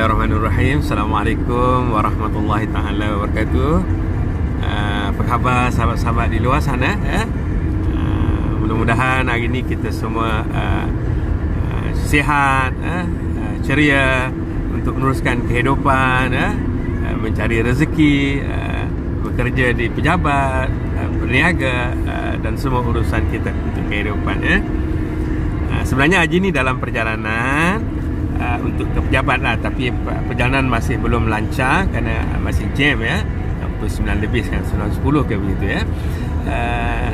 Bismillahirrahmanirrahim. Assalamualaikum warahmatullahi taala wabarakatuh. Apa khabar sahabat-sahabat di luar sana? Mudah-mudahan hari ini kita semua sihat, ceria untuk meneruskan kehidupan, mencari rezeki, bekerja di pejabat, berniaga, dan semua urusan kita untuk kehidupan. Sebenarnya haji ni dalam perjalanan untuk ke pejabat lah, tapi perjalanan masih belum lancar kerana masih jam pukul 9 lebih sekarang, 9.10 ke begitu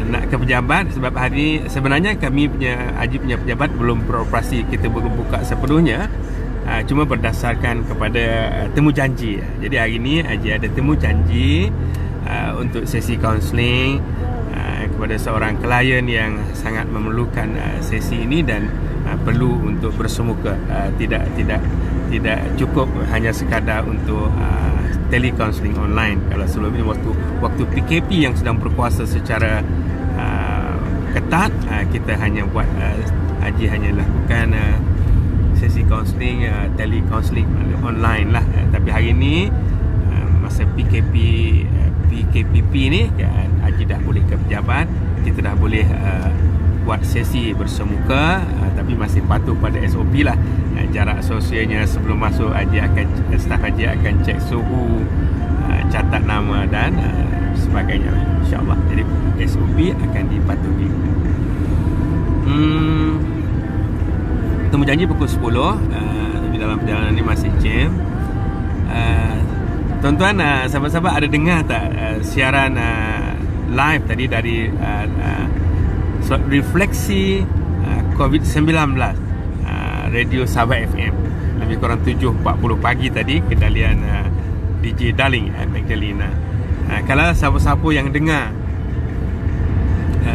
nak ke pejabat. Sebab hari sebenarnya kami punya haji punya pejabat belum beroperasi, kita baru buka sepenuhnya, cuma berdasarkan kepada temu janji. Jadi hari ni haji ada temu janji untuk sesi kaunseling kepada seorang klien yang sangat memerlukan sesi ini dan perlu untuk bersemuka. Tidak cukup hanya sekadar untuk telecounseling online. Kalau sebelumnya waktu PKP yang sedang berkuasa secara ketat, kita hanya buat haji hanya lakukan sesi kaunseling, telecounseling online lah. Tapi hari ini masa PKPP ni haji dah boleh ke pejabat, kita dah boleh buat sesi bersemuka, tapi masih patuh pada SOP lah. Jarak sosialnya sebelum masuk, staf haji akan cek suhu, catat nama dan sebagainya, insyaAllah. Jadi SOP akan dipatuhi. Temu janji pukul 10, tapi dalam perjalanan ni masih jam. Tuan-tuan, sahabat-sahabat ada dengar tak siaran live tadi dari refleksi COVID-19 Radio Sabah FM lebih kurang 7.40 pagi tadi, kendalian DJ Darling Magdalena. Kalau siapa-siapa yang dengar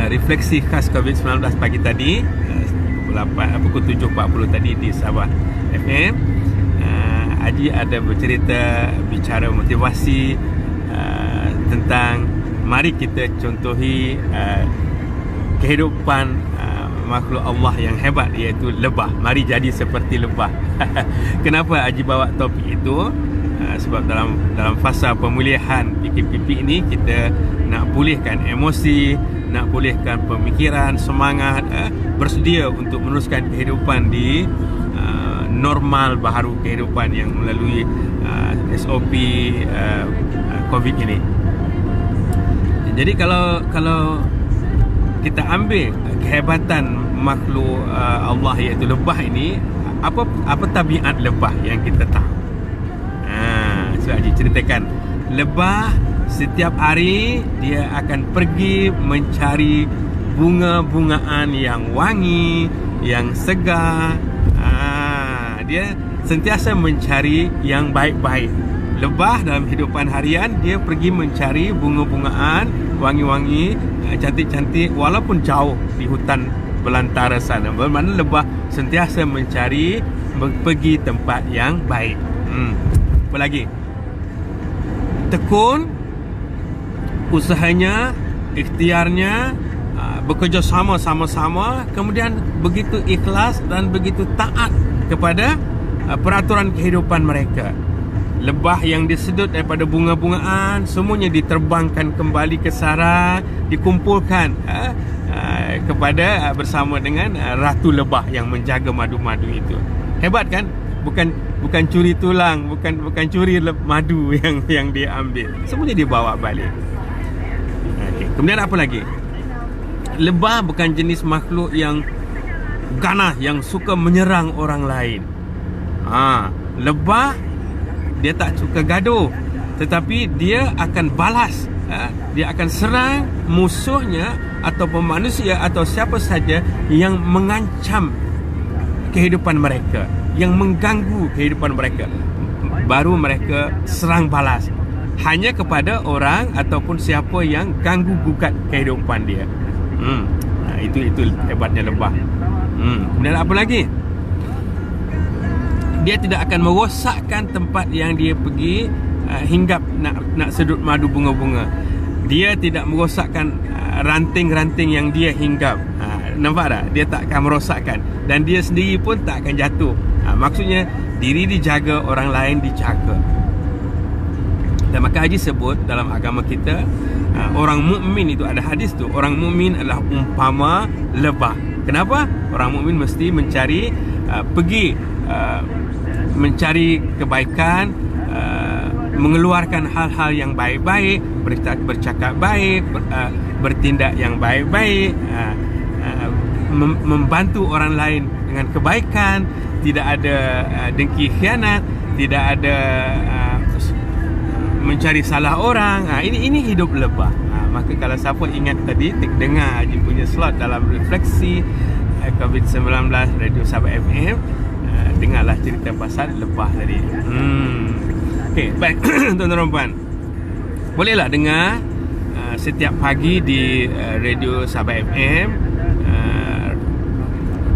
refleksi khas COVID-19 pagi tadi pukul 7.40 tadi di Sabah FM, Haji ada bercerita, bicara motivasi tentang mari kita contohi kehidupan makhluk Allah yang hebat, iaitu lebah. Mari jadi seperti lebah. Kenapa Haji bawa topik itu? Sebab dalam fasa pemulihan PKP ini, kita nak pulihkan emosi, nak pulihkan pemikiran, semangat, bersedia untuk meneruskan kehidupan di normal baharu kehidupan yang melalui SOP COVID ini. Jadi kalau kita ambil kehebatan makhluk Allah iaitu lebah ini, apa tabiat lebah yang kita tahu? So Haji ceritakan, lebah setiap hari dia akan pergi mencari bunga-bungaan yang wangi, yang segar. Dia sentiasa mencari yang baik-baik. Lebah dalam kehidupan harian, dia pergi mencari bunga-bungaan wangi-wangi, cantik-cantik, walaupun jauh di hutan belantara sana. Bermakna lebah sentiasa mencari, pergi tempat yang baik. Apa lagi? Tekun usahanya, ikhtiarnya, bekerja sama-sama, kemudian begitu ikhlas dan begitu taat kepada peraturan kehidupan mereka. Lebah yang disedut daripada bunga-bungaan, semuanya diterbangkan kembali ke sarang, dikumpulkan kepada bersama dengan ratu lebah yang menjaga madu-madu itu. Hebat kan? Bukan curi tulang, bukan curi madu yang dia ambil. Semuanya dia bawa balik. Kemudian apa lagi? Lebah bukan jenis makhluk yang ganas, yang suka menyerang orang lain. Lebah dia tak suka gaduh, tetapi dia akan balas. Dia akan serang musuhnya ataupun manusia atau siapa saja yang mengancam kehidupan mereka, yang mengganggu kehidupan mereka. Baru mereka serang balas hanya kepada orang ataupun siapa yang ganggu gugat kehidupan dia. Itu hebatnya lebah. Kemudian apa lagi? Dia tidak akan merosakkan tempat yang dia pergi hinggap nak sedut madu bunga-bunga. Dia tidak merosakkan ranting-ranting yang dia hinggap. Nampak tak? Dia tak akan merosakkan, dan dia sendiri pun tak akan jatuh. Maksudnya diri dijaga, orang lain dijaga. Dan maka Haji sebut dalam agama kita, orang mukmin itu, ada hadis tu, orang mukmin adalah umpama lebah. Kenapa? Orang mukmin mesti mencari mencari kebaikan, mengeluarkan hal-hal yang baik-baik, bercakap baik, bertindak yang baik-baik, membantu orang lain dengan kebaikan, tidak ada dengki khianat, tidak ada mencari salah orang. Ini hidup lebah. Maka kalau siapa ingat tadi, dengar Haji punya slot dalam refleksi COVID-19 Radio Sabah FM, dengarlah cerita pasal lebah tadi. Okey, baik. Tuan-tuan dan puan, bolehlah dengar setiap pagi di Radio Sabah FM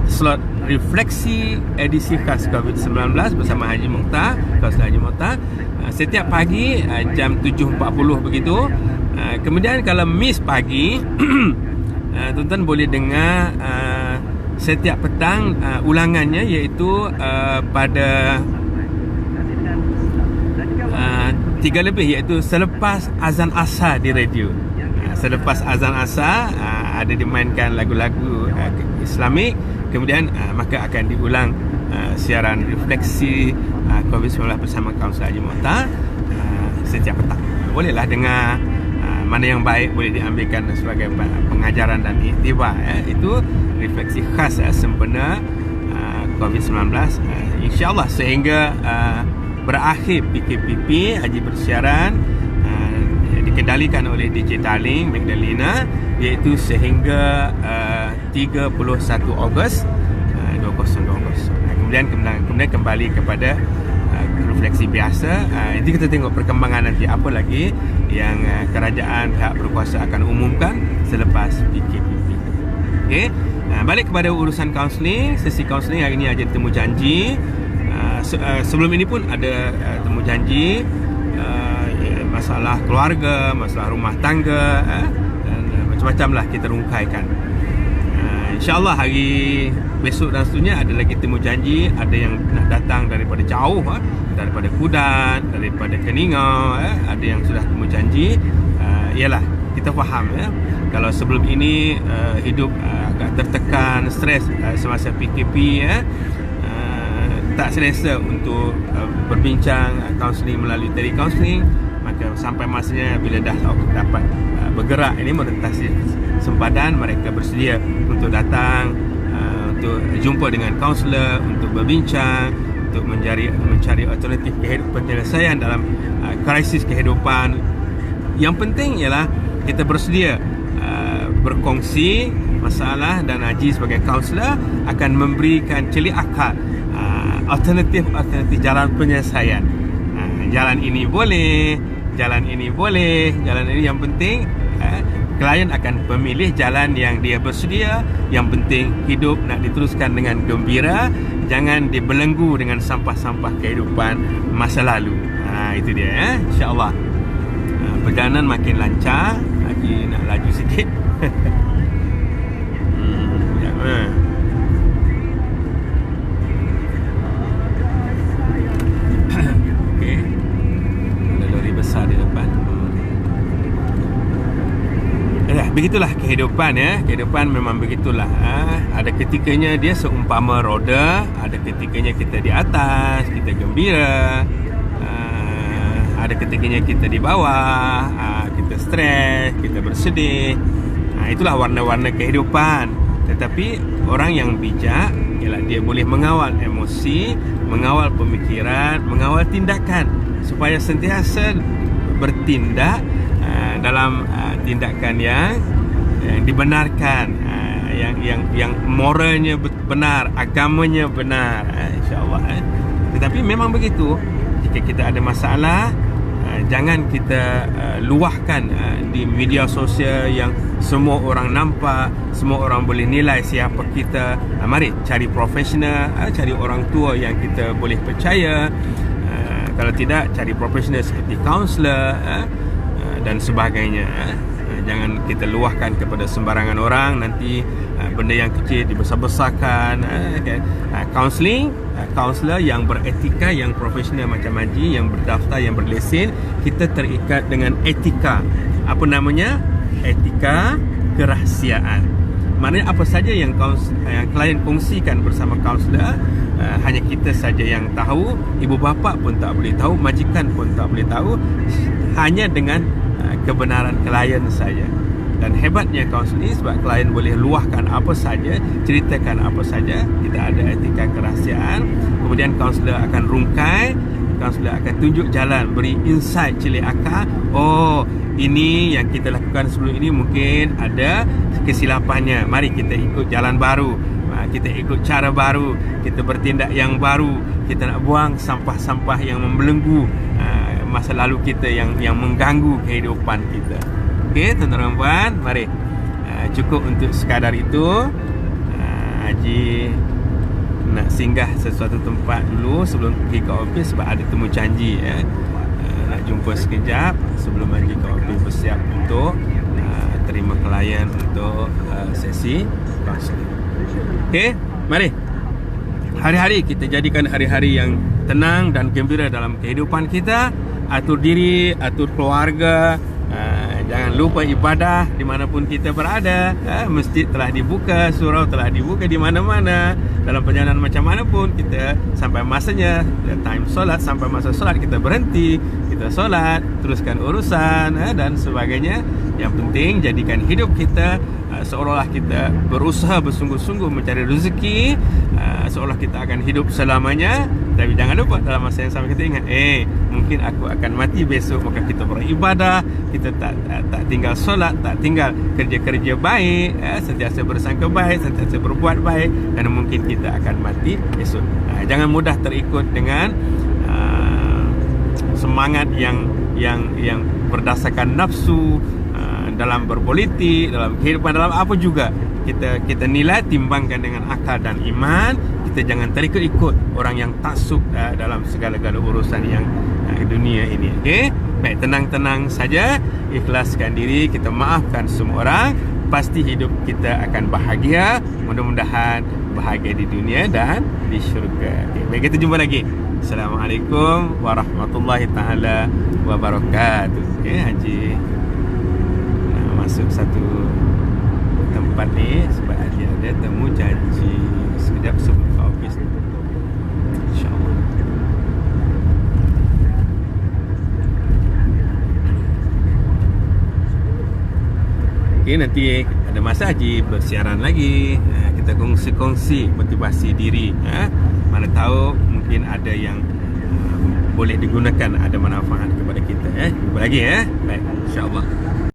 slot refleksi edisi khas COVID-19 bersama Haji Mokhtar, Kausar Haji Mokhtar, setiap pagi jam 7.40 begitu. Kemudian kalau miss pagi, tuan-tuan boleh dengar setiap petang ulangannya, iaitu pada 3 lebih, iaitu selepas azan asar di radio. Selepas azan asar ada dimainkan lagu-lagu Islamik. Kemudian maka akan diulang siaran refleksi COVID-19 bersama Kausar Haji Mokhtar setiap petang. Bolehlah dengar, mana yang baik boleh diambilkan sebagai pengajaran dan iktibar. Itu refleksi khas sempena COVID-19, insyaAllah sehingga berakhir PKPP. Haji bersiaran dikendalikan oleh DJ Darling Magdalena, iaitu sehingga 31 Ogos 2020. Kemudian kembali kepada refleksi biasa. Nanti kita tengok perkembangan nanti apa lagi yang kerajaan, pihak berkuasa akan umumkan selepas PKPP. Okey, balik kepada urusan kaunseling. Sesi kaunseling hari ini ada temu janji. Sebelum ini pun ada temu janji, masalah keluarga, masalah rumah tangga, dan macam-macam lah kita rungkaikan. InsyaAllah hari besok dan seterusnya ada lagi temu janji. Ada yang nak datang daripada jauh, daripada Kudat, daripada Keningau, ada yang sudah temu janji. Ialah kita faham, kalau sebelum ini hidup agak tertekan, stres semasa PKP, tak selesa untuk berbincang kaunseling melalui telecounseling. Maka sampai masanya bila dah dapat bergerak ini merentasi sempadan, mereka bersedia untuk datang, untuk jumpa dengan kaunselor, untuk berbincang, untuk mencari alternatif penyelesaian dalam krisis kehidupan. Yang penting ialah kita bersedia berkongsi masalah, dan Haji sebagai kaunselor akan memberikan celik akal alternatif jalan penyelesaian. Jalan ini boleh, jalan ini boleh, jalan ini, yang penting klien akan memilih jalan yang dia bersedia. Yang penting hidup nak diteruskan dengan gembira, jangan dibelenggu dengan sampah-sampah kehidupan masa lalu. Itu dia, insya-Allah. Perjalanan makin lancar. Lagi nak laju sikit. Okey. Ada lori besar di depan. Begitulah kehidupan, kehidupan memang begitulah. Ada ketikanya dia seumpama roda, ada ketikanya kita di atas, kita gembira, ada ketikanya kita di bawah, kita stres, kita bersedih. Itulah warna-warna kehidupan. Tetapi orang yang bijak ialah dia boleh mengawal emosi, mengawal pemikiran, mengawal tindakan, supaya sentiasa bertindak dalam tindakan yang dibenarkan, yang moralnya benar, agamanya benar, insya-Allah. Tetapi memang begitu, jika kita ada masalah, jangan kita luahkan di media sosial yang semua orang nampak, semua orang boleh nilai siapa kita. Mari cari profesional, cari orang tua yang kita boleh percaya. Kalau tidak, cari profesional seperti kaunselor dan sebagainya. Jangan kita luahkan kepada sembarangan orang, nanti benda yang kecil dibesar-besarkan. Counselling, kaunselor yang beretika, yang profesional macam Haji, yang berdaftar, yang berlesen, kita terikat dengan etika. Apa namanya? Etika kerahsiaan. Maknanya apa saja yang klien kongsikan bersama kaunselor, hanya kita saja yang tahu, ibu bapa pun tak boleh tahu, majikan pun tak boleh tahu, hanya dengan kebenaran klien saja. Dan hebatnya kaunseling sebab klien boleh luahkan apa saja, ceritakan apa saja, kita ada etika kerahsiaan. Kemudian kaunselor akan rungkai, kaunselor akan tunjuk jalan, beri insight, celik akal. Oh, ini yang kita lakukan sebelum ini mungkin ada kesilapannya, mari kita ikut jalan baru, kita ikut cara baru, kita bertindak yang baru, kita nak buang sampah-sampah yang membelenggu masa lalu kita, yang mengganggu kehidupan kita. Okey, tuan-tuan dan puan, mari. Cukup untuk sekadar itu. Haji nak singgah sesuatu tempat dulu sebelum pergi ke office sebab ada temu janji, nak jumpa sekejap sebelum Haji ke office, bersiap untuk terima klien untuk sesi counseling. Okey, mari. Hari-hari kita jadikan hari-hari yang tenang dan gembira dalam kehidupan kita. Atur diri, atur keluarga. Jangan lupa ibadah dimanapun kita berada. Masjid telah dibuka, surau telah dibuka di mana-mana. Dalam perjalanan macam mana pun, kita sampai masanya, time solat, sampai masa solat kita berhenti, kita solat, teruskan urusan dan sebagainya. Yang penting jadikan hidup kita seolah-olah kita berusaha bersungguh-sungguh mencari rezeki, seolah kita akan hidup selamanya. Tapi jangan lupa dalam masa yang sama kita ingat, mungkin aku akan mati besok, maka kita beribadah, kita tak tinggal solat, tak tinggal kerja-kerja baik, sentiasa bersangka baik, sentiasa berbuat baik, dan mungkin kita akan mati besok. Jangan mudah terikut dengan semangat yang berdasarkan nafsu, dalam berpolitik, dalam kehidupan, dalam apa juga. Kita nilai, timbangkan dengan akal dan iman. Kita jangan terikut-ikut orang yang taksub dalam segala-gala urusan yang dunia ini. Okey, baik, tenang-tenang saja, ikhlaskan diri, kita maafkan semua orang, pasti hidup kita akan bahagia. Mudah-mudahan bahagia di dunia dan di syurga. Okay, baik, kita jumpa lagi. Assalamualaikum warahmatullahi taala wabarakatuh. Okey, Haji masuk satu tempat ni sebab dia ada temu janji sekejap sebelum ke office, InsyaAllah. Okay, nanti ada masa Haji bersiaran lagi, kita kongsi-kongsi motivasi diri, mana tahu mungkin ada yang boleh digunakan, ada manfaat kepada kita. Jumpa lagi, baik, InsyaAllah.